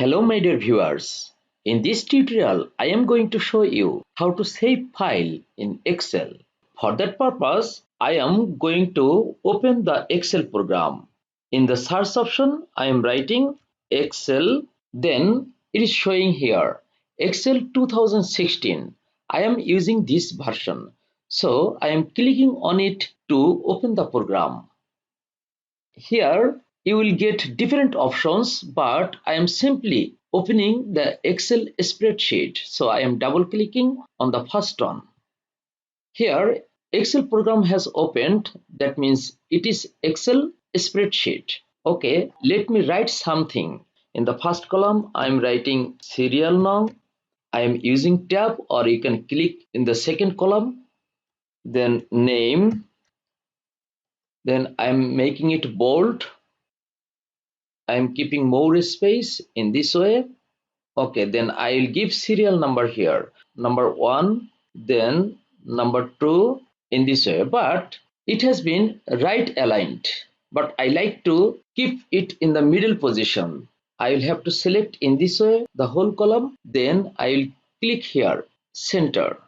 Hello my dear viewers. In this tutorial, I am going to show you how to save file in Excel. For that purpose, I am going to open the Excel program. In the search option, I am writing Excel, then it is showing here Excel 2016. I am using this version. So I am clicking on it to open the program. Here you will get different options, but I am simply opening the Excel spreadsheet. So I am double clicking on the first one. Here Excel program has opened. That means it is Excel spreadsheet. Okay, let me write something. In the first column I am writing serial number. I am using tab, or you can click in the second column. Then name. Then I am making it bold. I am keeping more space in this way. Okay, then I will give serial number here, number 1, then number 2 in this way, but it has been right aligned, but I like to keep it in the middle position. I will have to select in this way the whole column, then I will click here center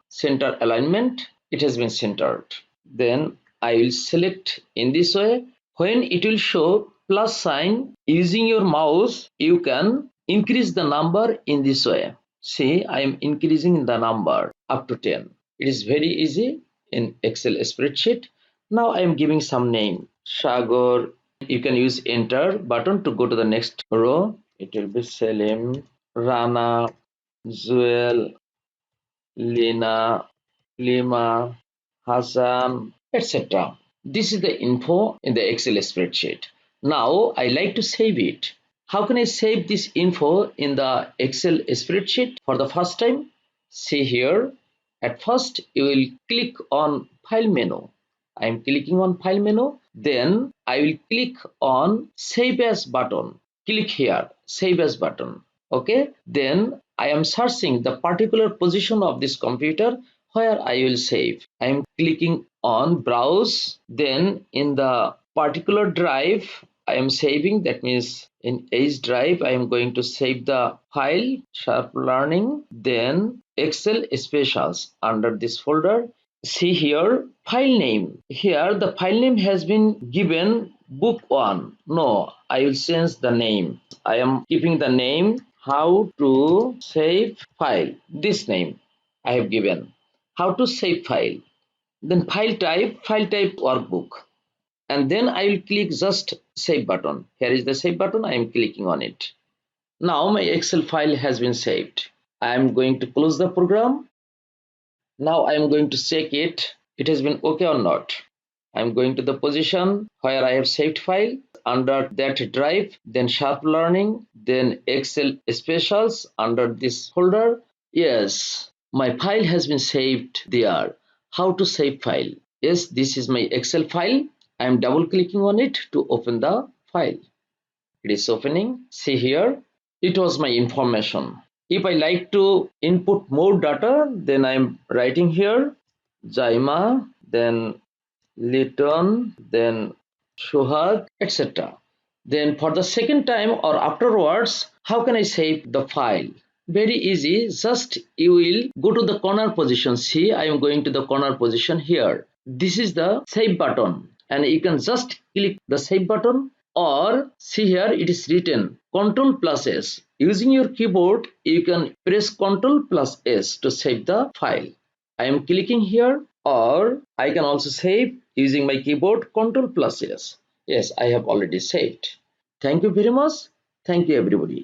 alignment. It has been centered. Then I will select in this way. When it will show plus sign, using your mouse you can increase the number in this way. See, I am increasing the number up to 10. It is very easy in Excel spreadsheet. Now I am giving some name, Shagor. You can use enter button to go to the next row. It will be Selim, Rana, Zuel, Lina, Lima, Hassan, etc. This is the info in the Excel spreadsheet. Now I like to save it. How can I save this info in the Excel spreadsheet for the first time? See here. At first you will click on file menu. I am clicking on file menu. Then I will click on save as button. Click here, save as button. Okay, then I am searching the particular position of this computer where I will save. I am clicking on browse. Then in the particular drive I am saving, that means in H drive I am going to save the file sharp learning, then Excel specials under this folder. See here file name. Here the file name has been given book 1. No, I will change the name. I am keeping the name how to save file. This name I have given. How to save file. Then file type workbook. And then I will click just save button. Here is the save button. I am clicking on it. Now my Excel file has been saved. I am going to close the program. Now I am going to check it. It has been okay or not. I am going to the position where I have saved file. Under that drive, then sharp learning, then Excel specials under this folder. Yes, my file has been saved there. How to save file? Yes, this is my Excel file. I am double clicking on it to open the file. It is opening. See here, it was my information. If I like to input more data, then I am writing here Jaima, then Litton, then Shuhag, etc. Then for the second time or afterwards, how can I save the file? Very easy. Just you will go to the corner position. See, I am going to the corner position here. This is the save button, and you can just click the save button, or see here it is written Ctrl plus S. Using your keyboard, you can press Ctrl plus S to save the file. I am clicking here, or I can also save using my keyboard Ctrl plus S. Yes, I have already saved. Thank you very much. Thank you everybody.